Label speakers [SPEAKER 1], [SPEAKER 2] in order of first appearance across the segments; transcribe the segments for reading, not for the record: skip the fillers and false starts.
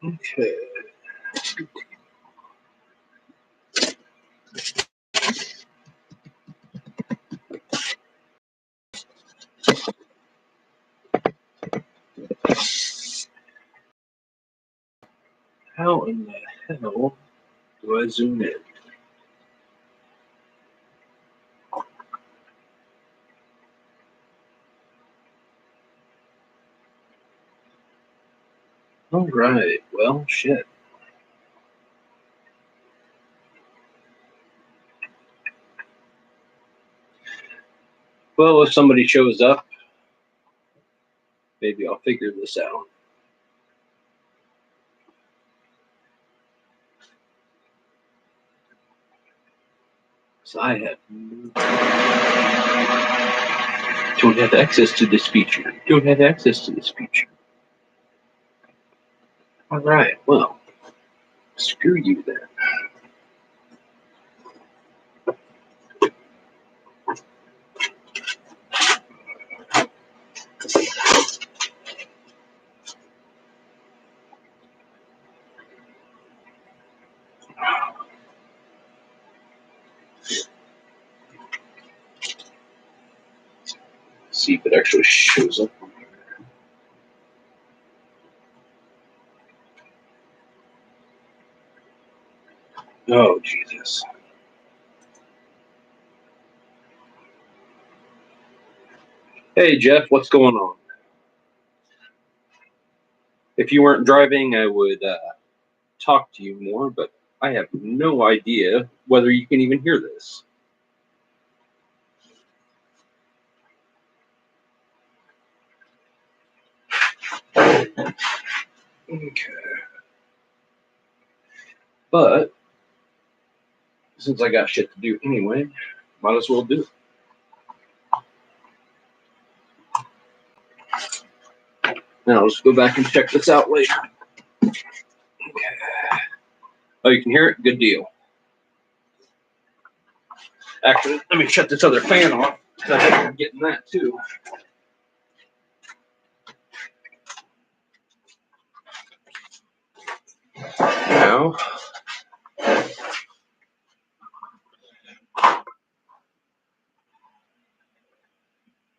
[SPEAKER 1] Okay. How in the hell do I zoom in? All right. Well, shit. Well, if somebody shows up, maybe I'll figure this out. So I don't have access to this feature. Don't have access to this feature. All right. Well, screw you then. See if it actually shows up. Oh, Jesus. Hey, Jeff, what's going on? If you weren't driving, I would talk to you more, but I have no idea whether you can even hear this. Okay. But since I got shit to do anyway, might as well do it. Now let's go back and check this out later. Okay. Oh, you can hear it? Good deal. Actually, let me shut this other fan off because I think I'm getting that too. Now,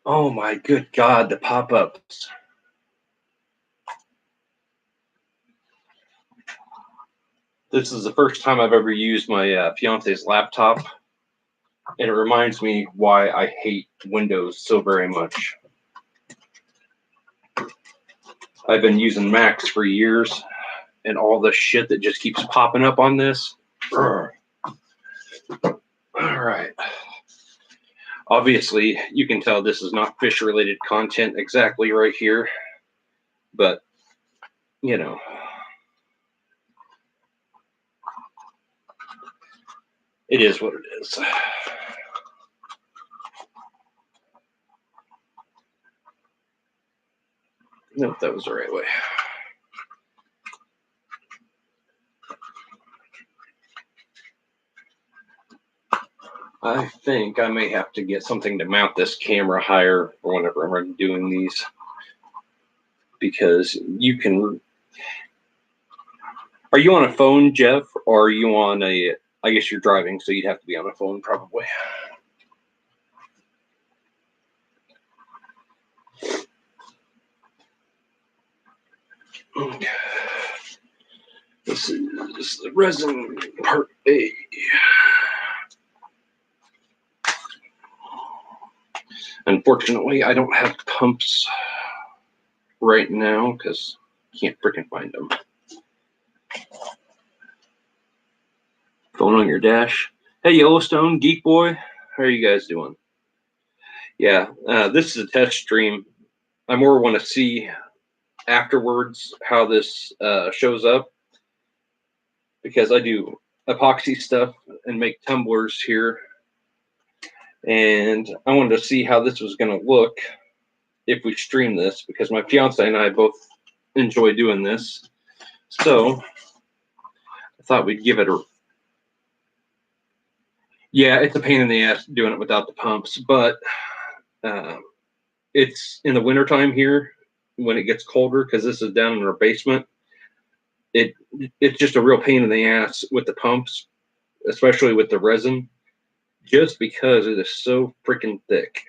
[SPEAKER 1] oh my good God, the pop-ups. This is the first time I've ever used my fiance's laptop, and it reminds me why I hate Windows so very much. I've been using Macs for years, and all the shit that just keeps popping up on this. All right. Obviously, you can tell this is not fish-related content exactly right here, but, you know. It is what it is. Nope, that was the right way. I think I may have to get something to mount this camera higher for whenever I'm doing these, because you can. Are you on a phone, Jeff, or are you on a? I guess you're driving, so you'd have to be on a phone probably. Okay. This is the resin part A. Unfortunately, I don't have pumps right now because I can't freaking find them. Phone on your dash. Hey, Yellowstone, Geek Boy, how are you guys doing? Yeah, this is a test stream. I more want to see afterwards how this shows up, because I do epoxy stuff and make tumblers here, and I wanted to see how this was going to look if we stream this, because my fiance and I both enjoy doing this, so I thought we'd give it a. Yeah, it's a pain in the ass doing it without the pumps, but it's in the wintertime here when it gets colder, because this is down in our basement. it's just a real pain in the ass with the pumps, especially with the resin, just because it is so freaking thick.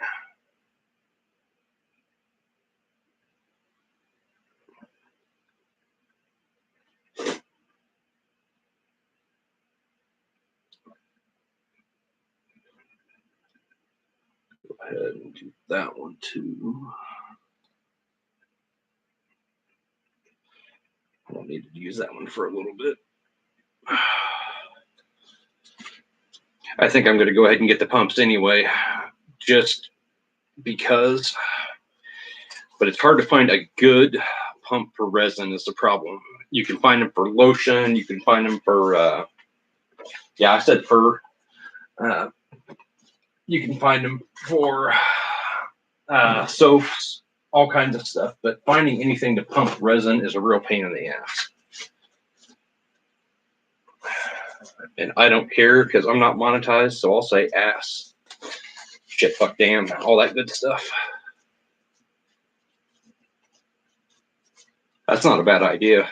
[SPEAKER 1] Go ahead and do that one too. I don't need to use that one for a little bit. I think I'm going to go ahead and get the pumps anyway, just because. But it's hard to find a good pump for resin is the problem. You can find them for lotion. You can find them for, yeah, I said fur. You can find them for soaps, all kinds of stuff. But finding anything to pump resin is a real pain in the ass. And I don't care because I'm not monetized, so I'll say ass, shit, fuck, damn, all that good stuff. That's not a bad idea.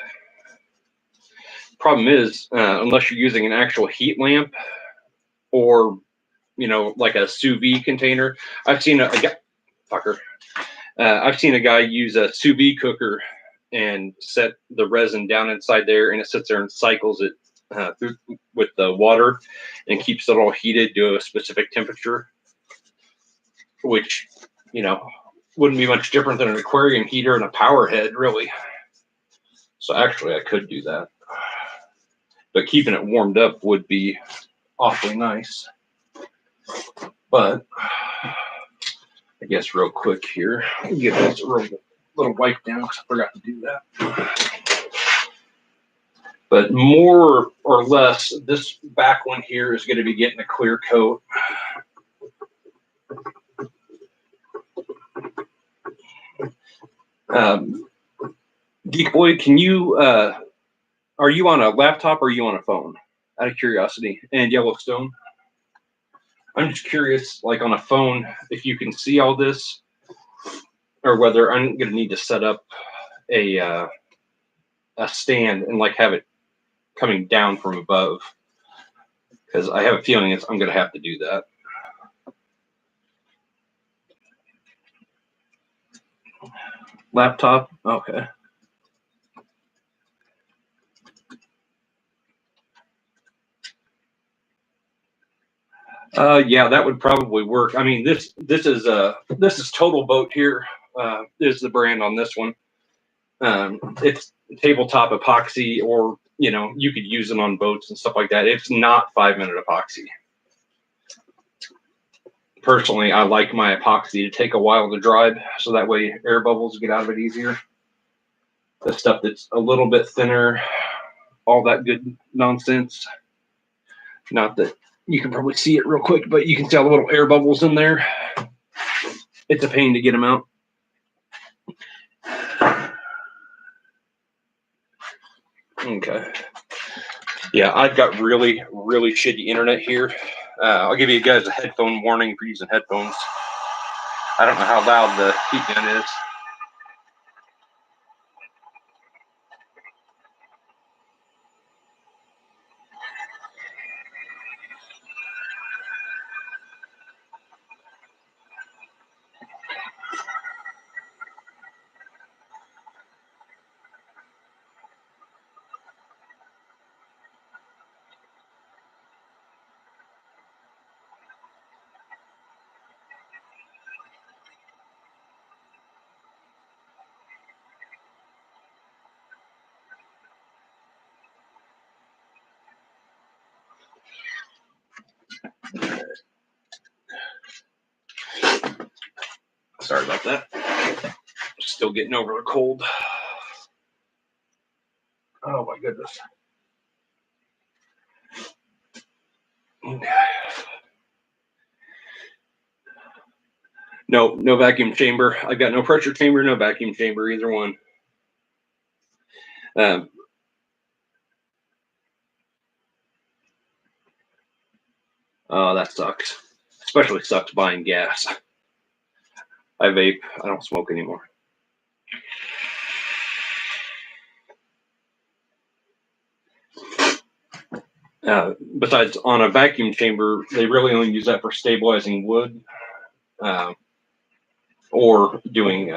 [SPEAKER 1] Problem is, unless you're using an actual heat lamp or, you know, like a sous vide container. I've seen I've seen a guy use a sous vide cooker and set the resin down inside there, and it sits there and cycles it through with the water and keeps it all heated to a specific temperature, which, you know, wouldn't be much different than an aquarium heater and a power head, really. So actually, I could do that, but keeping it warmed up would be awfully nice. But I guess real quick here, I'll give this a little wipe down because I forgot to do that. But more or less, this back one here is going to be getting a clear coat. Geek Boy, can you, are you on a laptop or are you on a phone? Out of curiosity. And Yellowstone? I'm just curious, like on a phone, if you can see all this, or whether I'm going to need to set up a stand and like have it coming down from above, because I have a feeling I'm going to have to do that. Laptop? Okay. Yeah, that would probably work. I mean, this is Total Boat here. Is the brand on this one. It's tabletop epoxy, or, you know, you could use them on boats and stuff like that. It's not 5-minute epoxy. Personally, I like my epoxy to take a while to dry, so that way air bubbles get out of it easier. The stuff that's a little bit thinner, all that good nonsense. Not that you can probably see it real quick, but you can see all the little air bubbles in there. It's a pain to get them out. Okay. Yeah, I've got really, really shitty internet here. I'll give you guys a headphone warning for using headphones. I don't know how loud the heat gun is. Sorry about that. Still getting over the cold. Oh my goodness. Okay. No vacuum chamber. I got no pressure chamber, no vacuum chamber, either one. Oh, that sucks. Especially sucks buying gas. I vape. I don't smoke anymore. Besides, on a vacuum chamber, they really only use that for stabilizing wood, or doing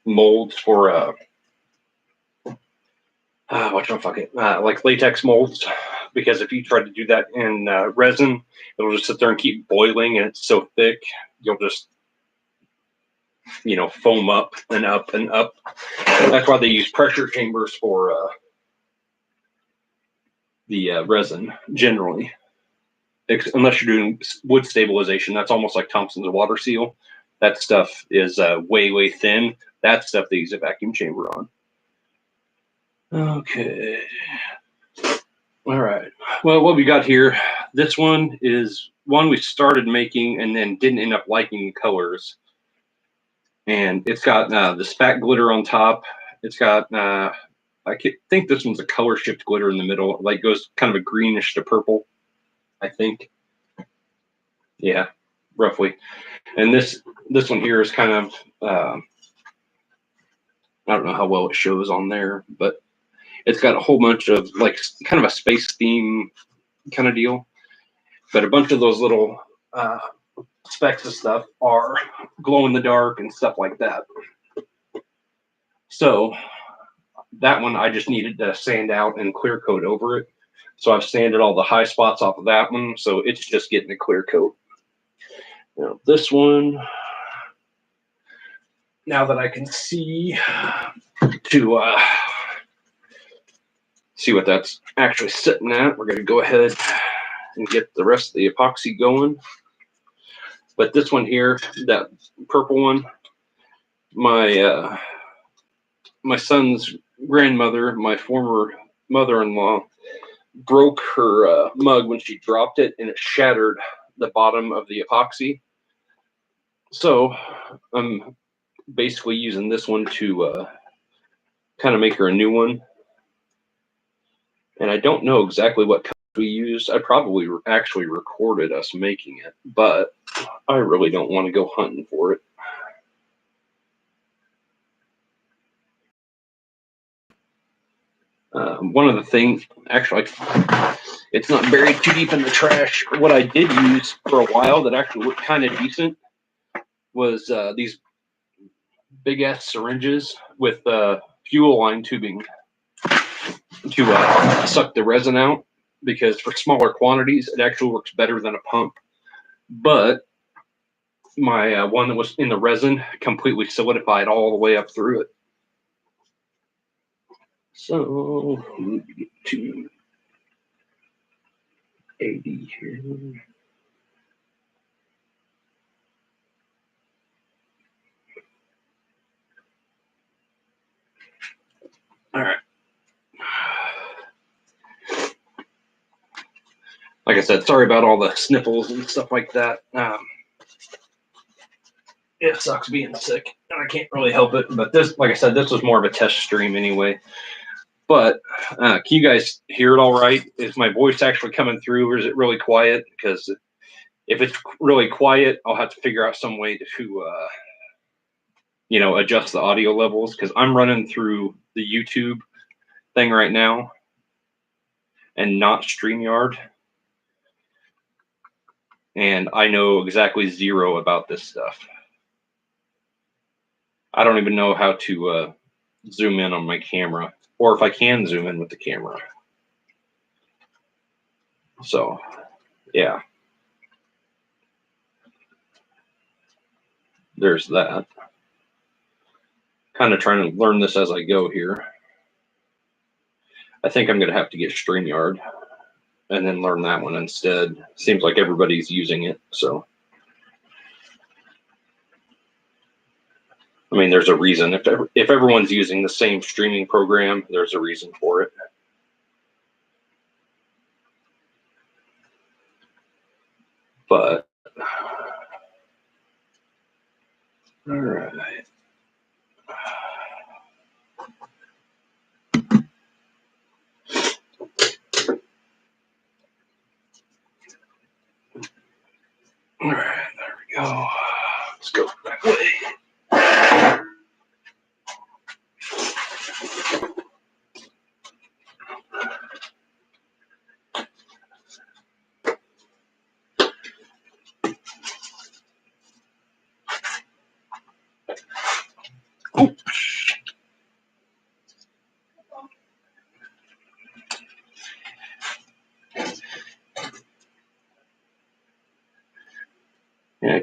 [SPEAKER 1] molds for like latex molds. Because if you try to do that in resin, it'll just sit there and keep boiling, and it's so thick you'll just foam up and up and up. That's why they use pressure chambers for the resin generally. Unless you're doing wood stabilization, that's almost like Thompson's water seal. That stuff is way thin. That stuff they use a vacuum chamber on. Okay. All right. Well, what we got here, this one is one we started making and then didn't end up liking the colors. And it's got the spat glitter on top. It's got, I think this one's a color shift glitter in the middle. Like goes kind of a greenish to purple, I think. Yeah, roughly. And this one here is kind of, I don't know how well it shows on there, but it's got a whole bunch of like kind of a space theme kind of deal. But a bunch of those little specks of stuff are glow in the dark and stuff like that. So that one I just needed to sand out and clear coat over it. So I've sanded all the high spots off of that one. So it's just getting a clear coat. Now this one, now that I can see to see what that's actually sitting at, we're going to go ahead and get the rest of the epoxy going. But this one here, that purple one, my son's grandmother, my former mother-in-law, broke her mug when she dropped it, and it shattered the bottom of the epoxy. So I'm basically using this one to kind of make her a new one. And I don't know exactly what color we used. I probably actually recorded us making it, but I really don't want to go hunting for it. One of the things, actually, it's not buried too deep in the trash. What I did use for a while that actually looked kind of decent was these big ass syringes with fuel line tubing to suck the resin out, because for smaller quantities it actually works better than a pump. But my one that was in the resin completely solidified all the way up through it. So we need to get to 80 here. All right. Like I said, sorry about all the sniffles and stuff like that. It sucks being sick, and I can't really help it. But this, like I said, this was more of a test stream anyway. But can you guys hear it all right? Is my voice actually coming through, or is it really quiet? Because if it's really quiet, I'll have to figure out some way to, adjust the audio levels. Because I'm running through the YouTube thing right now, and not StreamYard. And I know exactly zero about this stuff. I don't even know how to zoom in on my camera, or if I can zoom in with the camera. So, yeah. There's that. Kind of trying to learn this as I go here. I think I'm going to have to get StreamYard and then learn that one instead. Seems like everybody's using it, so. I mean, there's a reason. If everyone's using the same streaming program, there's a reason for it. But, all right. All right, there we go. Let's go that way.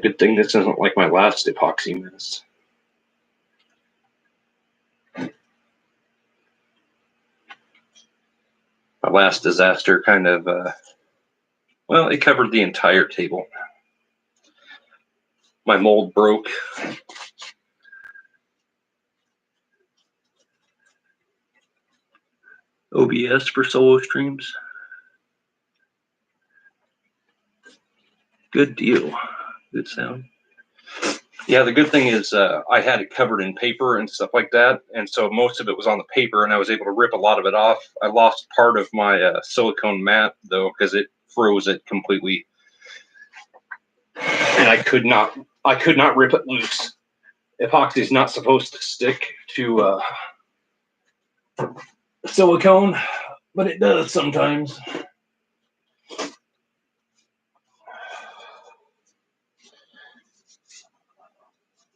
[SPEAKER 1] good thing this isn't like my last epoxy mess. My last disaster kind of, well, it covered the entire table. My mold broke. OBS for solo streams. Good deal. Good sound. Yeah, the good thing is I had it covered in paper and stuff like that, and so most of it was on the paper, and I was able to rip a lot of it off. I lost part of my silicone mat, though, because it froze it completely, and I could not rip it loose. Epoxy is not supposed to stick to silicone, but it does sometimes.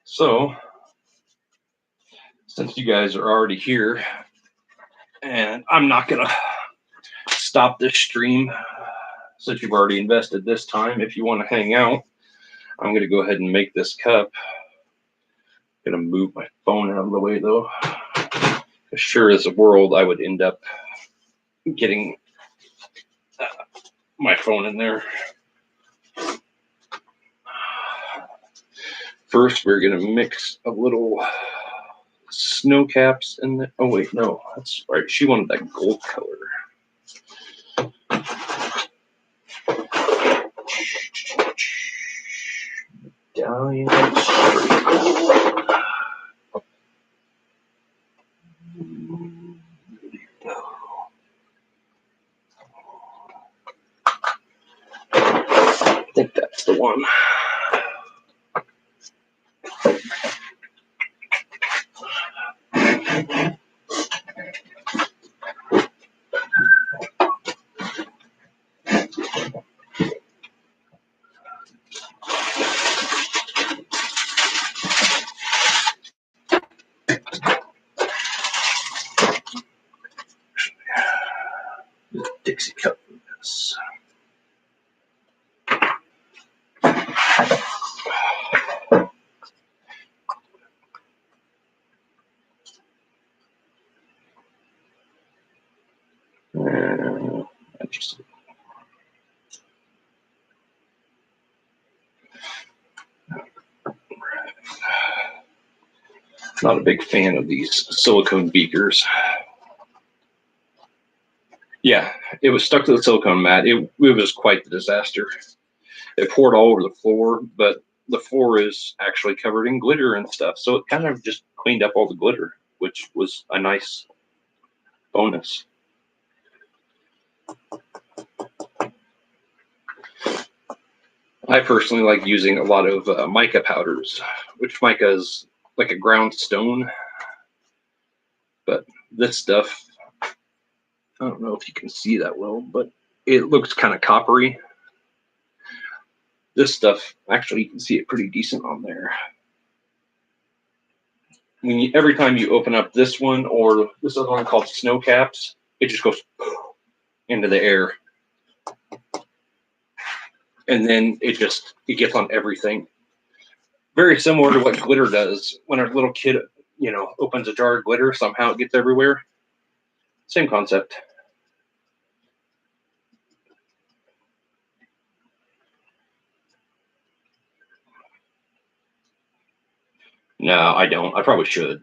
[SPEAKER 1] So, since you guys are already here, and I'm not gonna stop this stream since you've already invested this time. If you want to hang out, I'm gonna go ahead and make this cup. Gonna move my phone out of the way though. As sure as the world, I would end up getting my phone in there. First, we're gonna mix a little snow caps in the. Oh wait, no, that's right. She wanted that gold color. Medallion straight. I think that's the one. Dixie cup for this. Interesting. Not a big fan of these silicone beakers. Yeah, it was stuck to the silicone mat. It was quite the disaster. It poured all over the floor, but the floor is actually covered in glitter and stuff. So it kind of just cleaned up all the glitter, which was a nice bonus. I personally like using a lot of mica powders, which mica is like a ground stone. But this stuff, I don't know if you can see that well, but it looks kind of coppery. This stuff, actually, you can see it pretty decent on there. Every time you open up this one or this other one called snow caps, it just goes into the air. And then it gets on everything. Very similar to what glitter does. When a little kid, opens a jar of glitter, somehow it gets everywhere. Same concept. No, I don't. I probably should.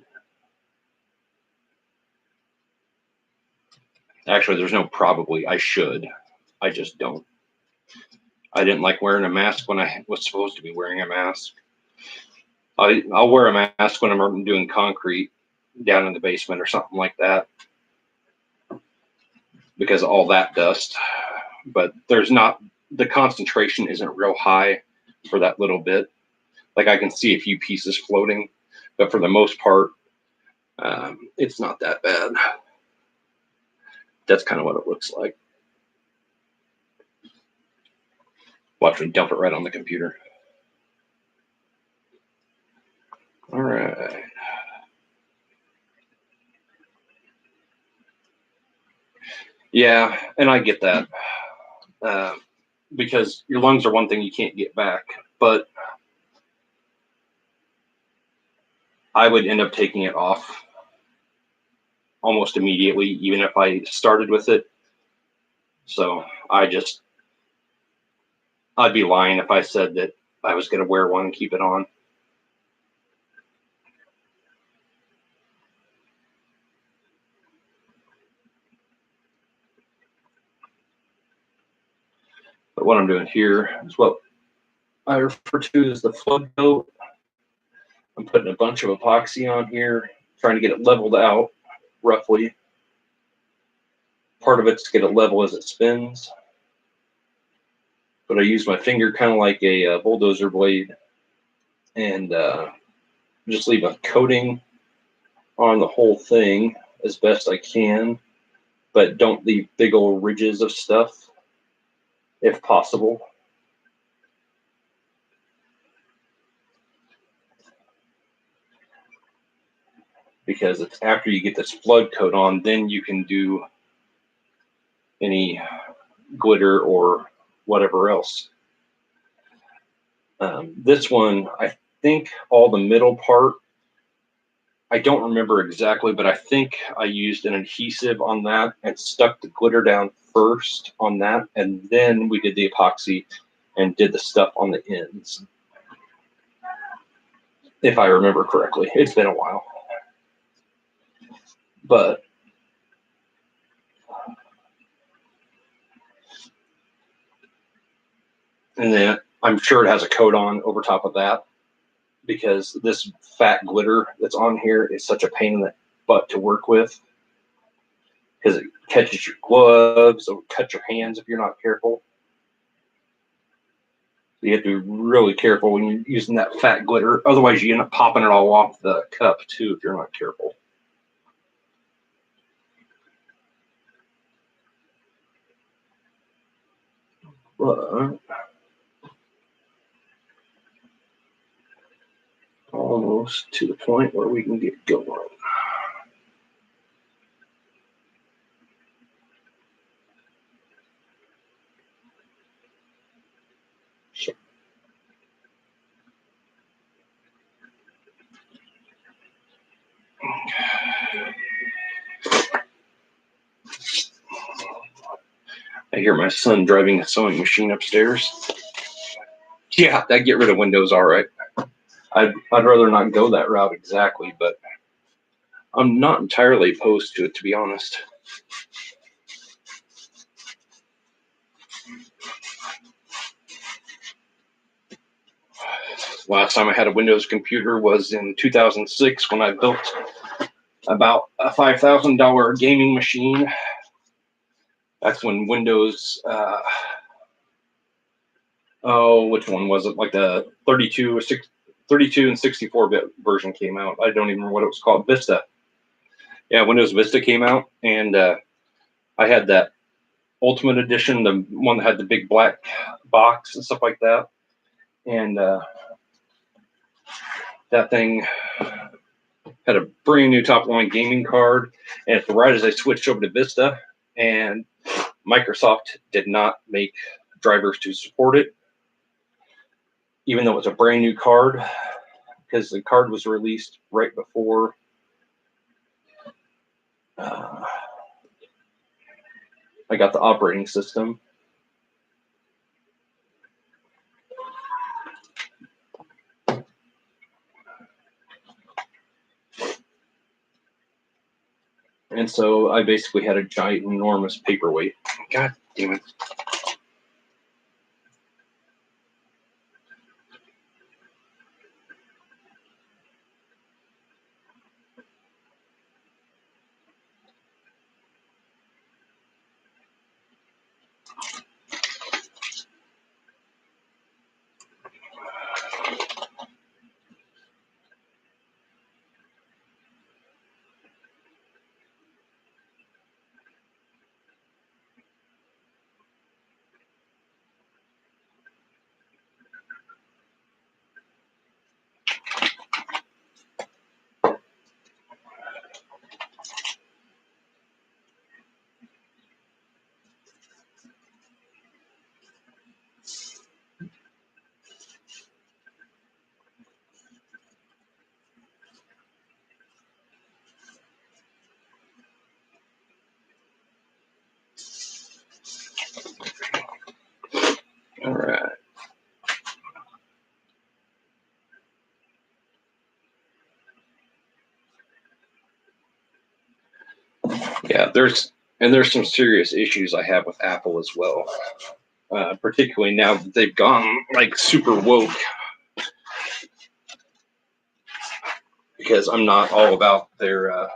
[SPEAKER 1] Actually, there's no probably. I should. I just don't. I didn't like wearing a mask when I was supposed to be wearing a mask. I'll wear a mask when I'm doing concrete down in the basement or something like that because of all that dust. But the concentration isn't real high for that little bit. Like I can see a few pieces floating, but for the most part, it's not that bad. That's kind of what it looks like. Watch me dump it right on the computer. All right. Yeah, and I get that because your lungs are one thing you can't get back, but I would end up taking it off almost immediately, even if I started with it. So I'd be lying if I said that I was going to wear one and keep it on. But what I'm doing here is what I refer to as the flood coat. I'm putting a bunch of epoxy on here, trying to get it leveled out roughly. Part of it's to get it level as it spins. But I use my finger kind of like a bulldozer blade and just leave a coating on the whole thing as best I can, but don't leave big old ridges of stuff if possible. Because it's after you get this flood coat on, then you can do any glitter or whatever else. This one, I think all the middle part, I don't remember exactly, but I think I used an adhesive on that and stuck the glitter down first on that, and then we did the epoxy and did the stuff on the ends. If I remember correctly. It's been a while. But and then I'm sure it has a coat on over top of that, because this fat glitter that's on here is such a pain in the butt to work with, because it catches your gloves or cut your hands if you're not careful. So you have to be really careful when you're using that fat glitter. Otherwise, you end up popping it all off the cup too if you're not careful. But almost to the point where we can get going. Sure. I hear my son driving a sewing machine upstairs. Yeah, that get rid of windows all right. I'd rather not go that route exactly, but I'm not entirely opposed to it, to be honest. Last time I had a Windows computer was in 2006 when I built about a $5,000 gaming machine. That's when Windows, which one was it? Like the 32 and 64-bit version came out. I don't even remember what it was called. Vista. Yeah, Windows Vista came out, and I had that Ultimate Edition, the one that had the big black box and stuff like that. And that thing had a brand new top line gaming card. And right as I switched over to Vista, and Microsoft did not make drivers to support it, even though it was a brand new card, because the card was released right before I got the operating system. And so I basically had a giant, enormous paperweight. God damn it. Yeah, there's some serious issues I have with Apple as well, particularly now that they've gone like super woke. Because I'm not all about their,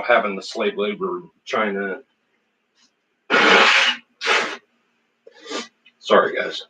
[SPEAKER 1] having the slave labor China. Sorry, guys.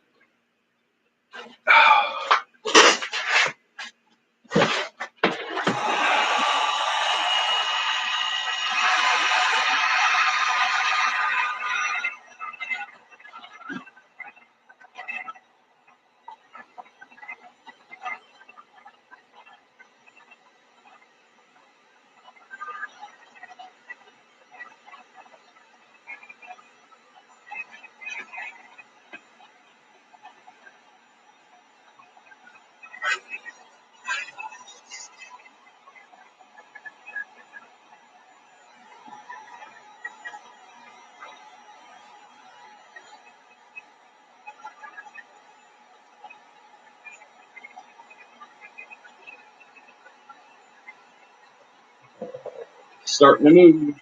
[SPEAKER 1] Starting to move.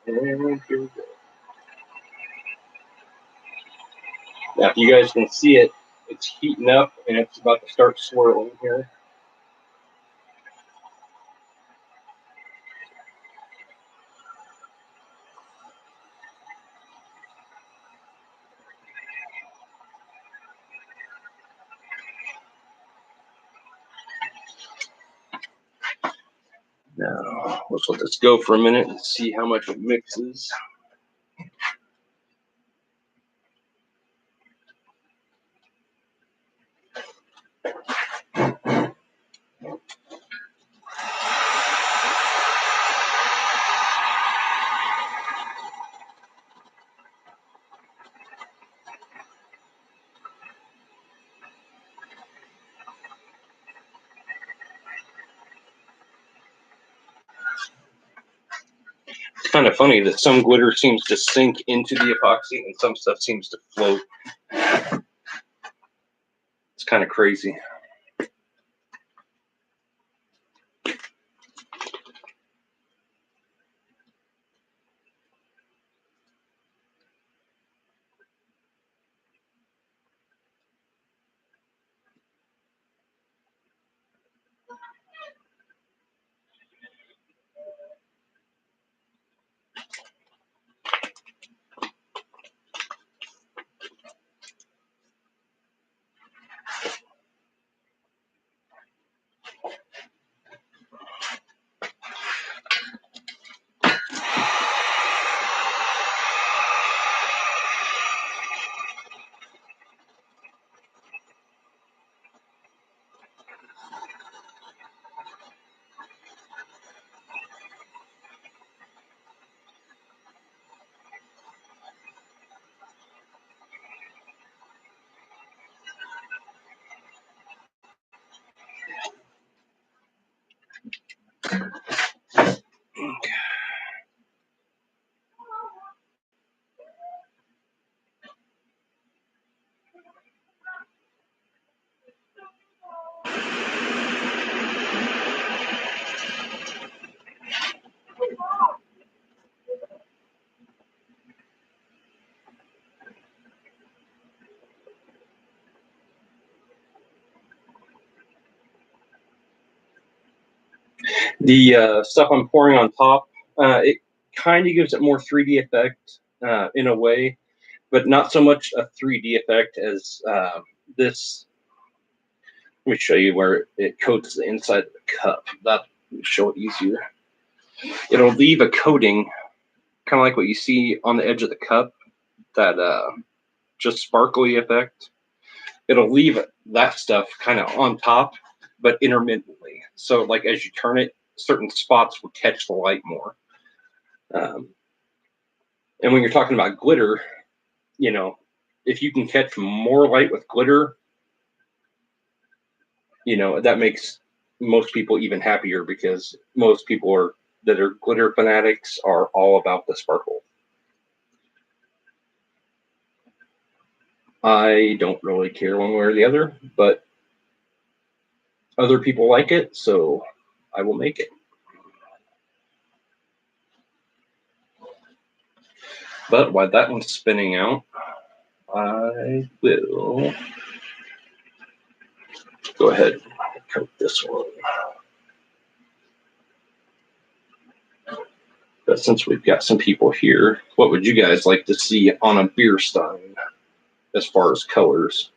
[SPEAKER 1] And here we go. Now, if you guys can see it, it's heating up and it's about to start swirling here. Now, let's let this go for a minute and see how much it mixes. It's kind of funny that some glitter seems to sink into the epoxy and some stuff seems to float. It's kind of crazy. The stuff I'm pouring on top, it kind of gives it more 3D effect in a way, but not so much a 3D effect as this. Let me show you where it coats the inside of the cup. That will show it easier. It'll leave a coating, kind of like what you see on the edge of the cup, that just sparkly effect. It'll leave that stuff kind of on top, but intermittently. So like as you turn it, certain spots will catch the light more. And when you're talking about glitter, if you can catch more light with glitter, that makes most people even happier because most people that are glitter fanatics are all about the sparkle. I don't really care one way or the other, but other people like it, so I will make it. But while that one's spinning out, I will go ahead and coat this one. But since we've got some people here, what would you guys like to see on a beer stein as far as colors?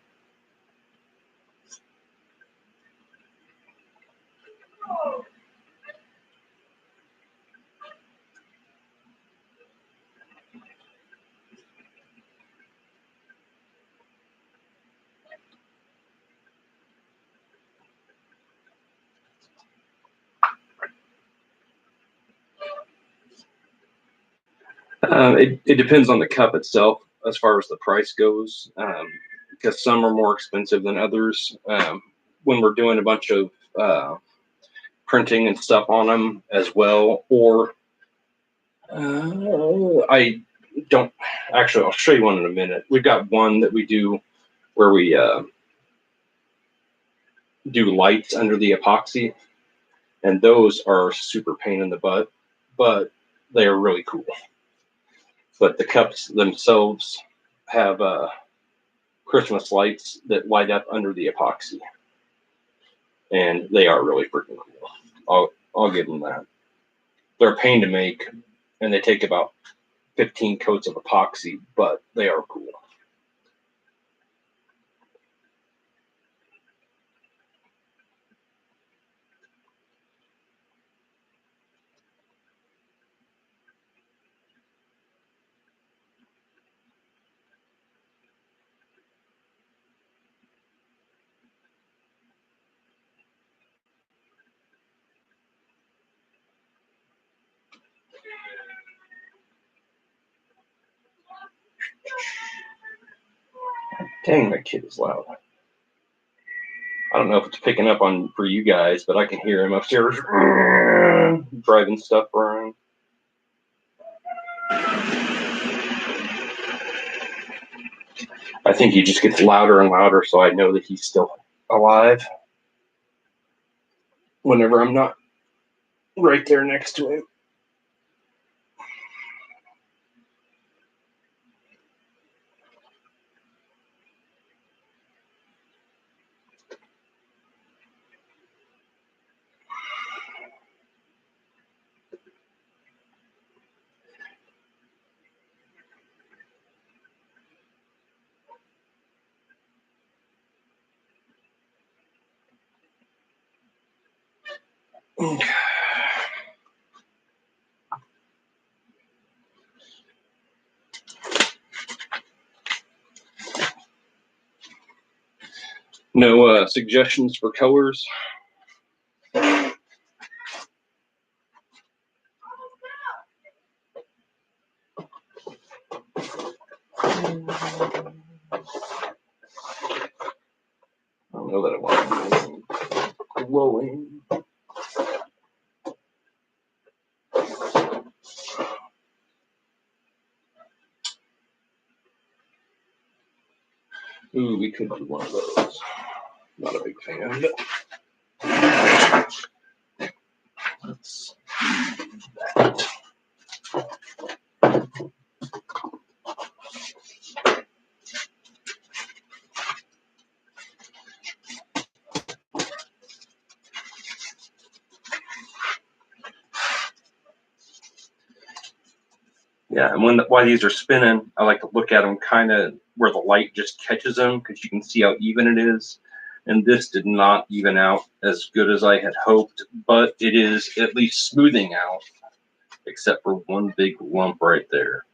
[SPEAKER 1] It depends on the cup itself as far as the price goes, because some are more expensive than others. When we're doing a bunch of printing and stuff on them as well, or I don't actually. I'll show you one in a minute. We've got one that we do where we do lights under the epoxy, and those are super pain in the butt, but they are really cool. But the cups themselves have Christmas lights that light up under the epoxy, and they are really freaking cool. I'll give them that. They're a pain to make, and they take about 15 coats of epoxy, but they are cool. Dang, that kid is loud. I don't know if it's picking up on for you guys, but I can hear him upstairs driving stuff around. I think he just gets louder and louder, so I know that he's still alive whenever I'm not right there next to him. No suggestions for colors? I don't know that I want to glowing. Ooh, we could do one of those. Not a big fan, but let's do that. Yeah, and while these are spinning, I like to look at them kind of where the light just catches them because you can see how even it is. And this did not even out as good as I had hoped, but it is at least smoothing out, except for one big lump right there.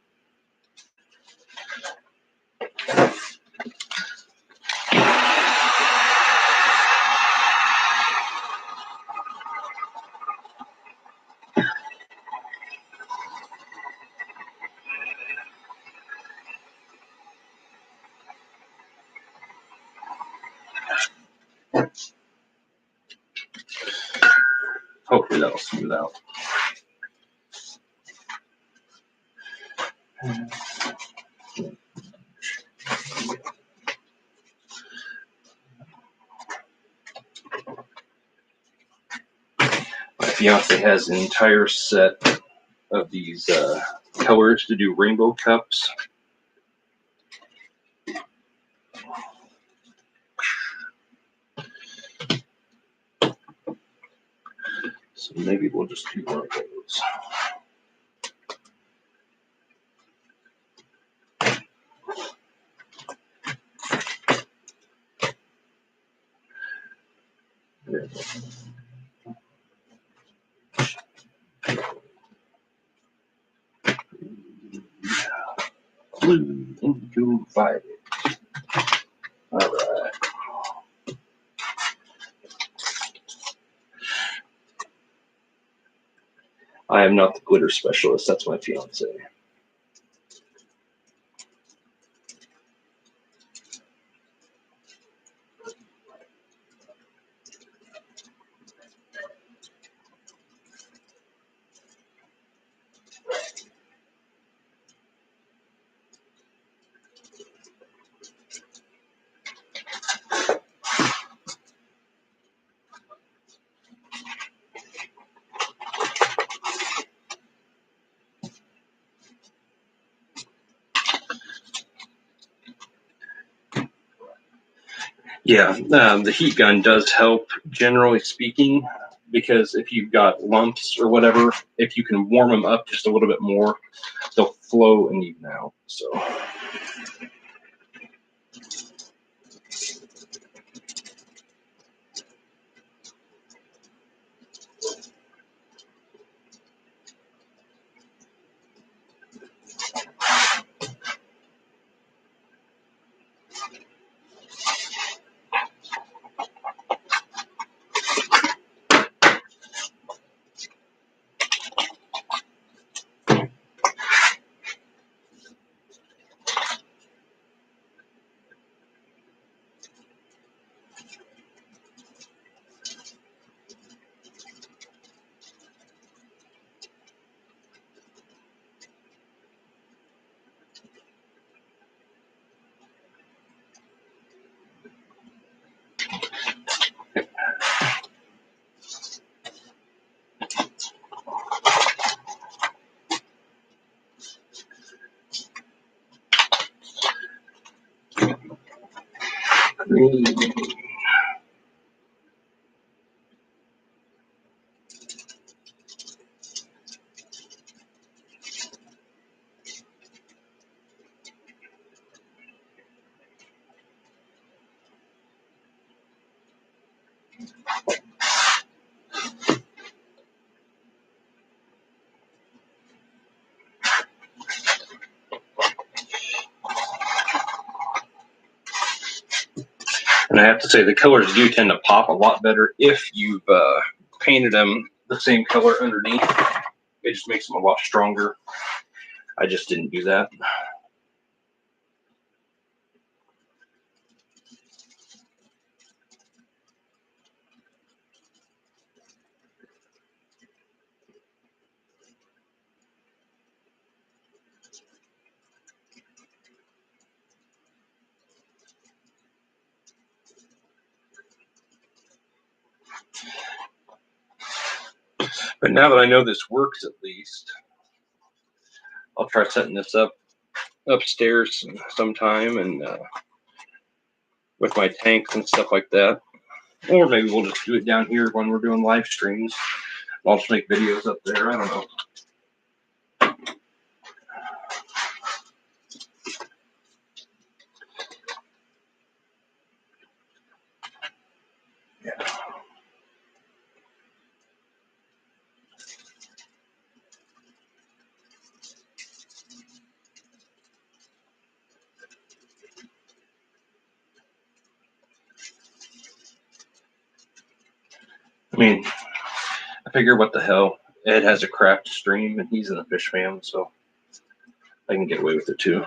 [SPEAKER 1] Hopefully that'll smooth out. My fiance has an entire set of these colors to do rainbow cups. So maybe we'll just do one of those. Blue, indigo, violet. All right. I am not the glitter specialist. That's my fiance. Yeah, the heat gun does help, generally speaking, because if you've got lumps or whatever, if you can warm them up just a little bit more, they'll flow and even out. So. Green. And I have to say, the colors do tend to pop a lot better if you've painted them the same color underneath. It just makes them a lot stronger. I just didn't do that. But now that I know this works, at least, I'll try setting this up upstairs sometime and with my tanks and stuff like that. Or maybe we'll just do it down here when we're doing live streams. I'll just make videos up there. I don't know. Yeah. I mean, I figure what the hell. Ed has a craft stream and he's in the fish fam, so I can get away with it too.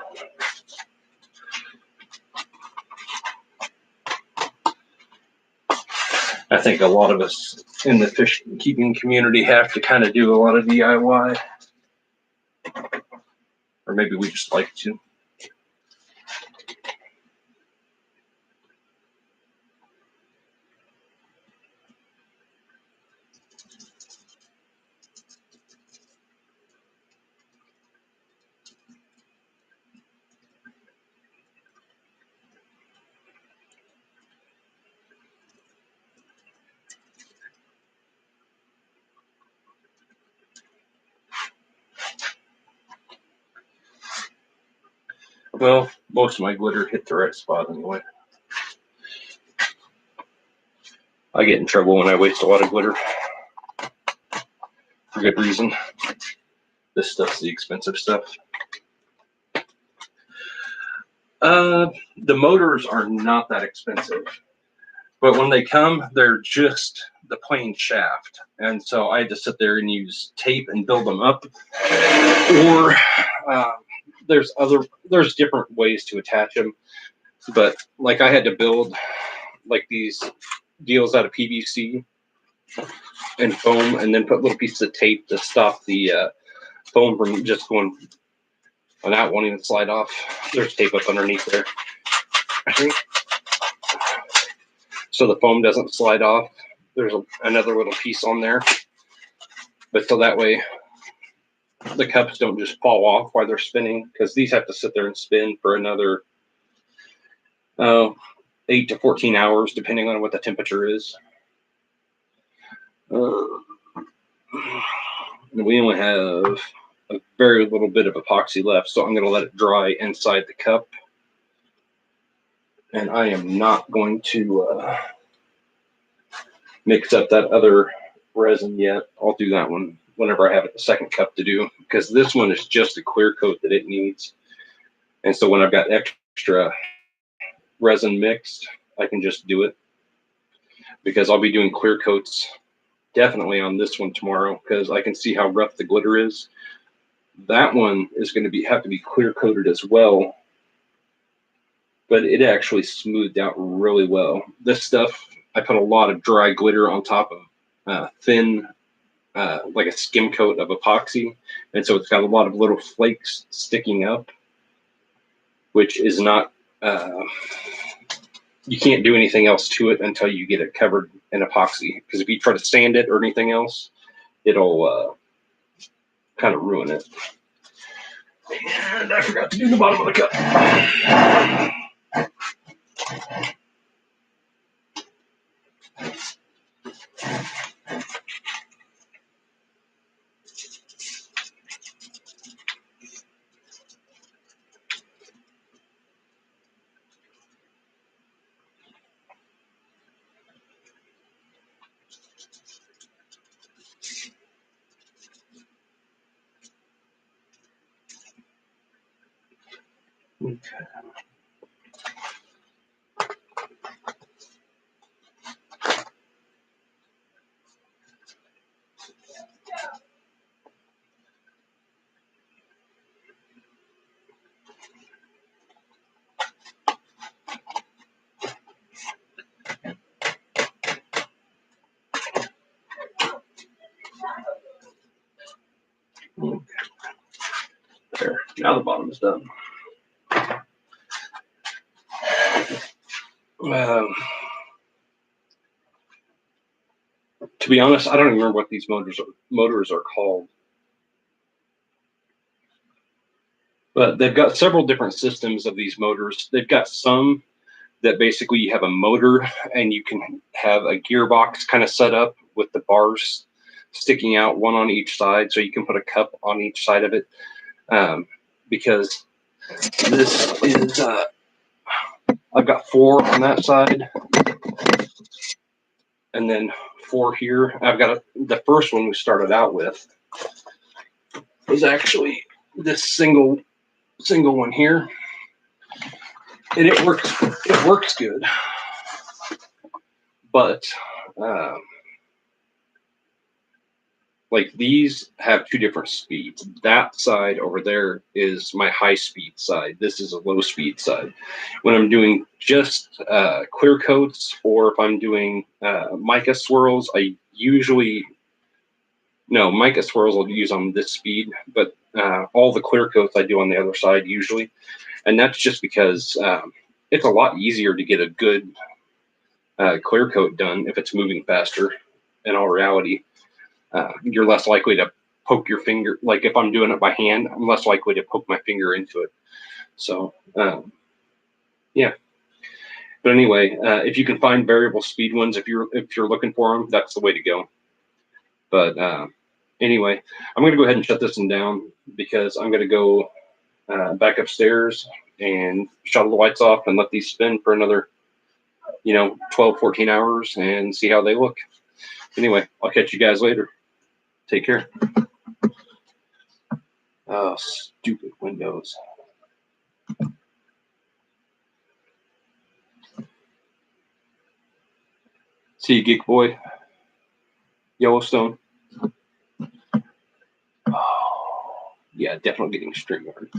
[SPEAKER 1] I think a lot of us in the fish keeping community have to kind of do a lot of DIY. Or maybe we just like to. Well, most of my glitter hit the right spot anyway. I get in trouble when I waste a lot of glitter. For good reason. This stuff's the expensive stuff. The motors are not that expensive, but when they come, they're just the plain shaft. And so I had to sit there and use tape and build them up. Or there's different ways to attach them. But like I had to build like these deals out of PVC and foam, and then put little pieces of tape to stop the foam from just going, and that won't even slide off. There's tape up underneath there, I think, so the foam doesn't slide off. There's another little piece on there, but so that way the cups don't just fall off while they're spinning, because these have to sit there and spin for another 8 to 14 hours, depending on what the temperature is. And we only have a very little bit of epoxy left, so I'm going to let it dry inside the cup. And I am not going to mix up that other resin yet. I'll do that one whenever I have the second cup to do, because this one is just a clear coat that it needs. And so when I've got extra resin mixed, I can just do it, because I'll be doing clear coats definitely on this one tomorrow, because I can see how rough the glitter is. That one is going to have to be clear coated as well, but it actually smoothed out really well. This stuff, I put a lot of dry glitter on top of thin, like a skim coat of epoxy, and so it's got a lot of little flakes sticking up, which is not, you can't do anything else to it until you get it covered in epoxy, because if you try to sand it or anything else, it'll kind of ruin it. And I forgot to do the bottom of the cup. Okay. There. Now the bottom is done. To be honest, I don't even remember what these motors are called. But they've got several different systems of these motors. They've got some that basically you have a motor and you can have a gearbox kind of set up with the bars sticking out, one on each side, so you can put a cup on each side of it. Because this is, I've got 4 on that side, and then 4 here. I've got the first one we started out with was actually this single one here, and it works good, but like these have 2 different speeds. That side over there is my high speed side. This is a low speed side. When I'm doing just clear coats, or if I'm doing mica swirls, I usually, no, mica swirls I'll use on this speed, but all the clear coats I do on the other side usually. And that's just because it's a lot easier to get a good clear coat done if it's moving faster. In all reality, you're less likely to poke your finger. Like if I'm doing it by hand, I'm less likely to poke my finger into it. So yeah. But anyway, if you can find variable speed ones, if you're looking for them, that's the way to go. But anyway, I'm going to go ahead and shut this one down, because I'm going to go back upstairs and shut all the lights off and let these spin for another, 12, 14 hours and see how they look. Anyway, I'll catch you guys later. Take care. Oh, stupid Windows. See you, Geek Boy. Yellowstone. Oh, yeah, definitely getting StreamYard.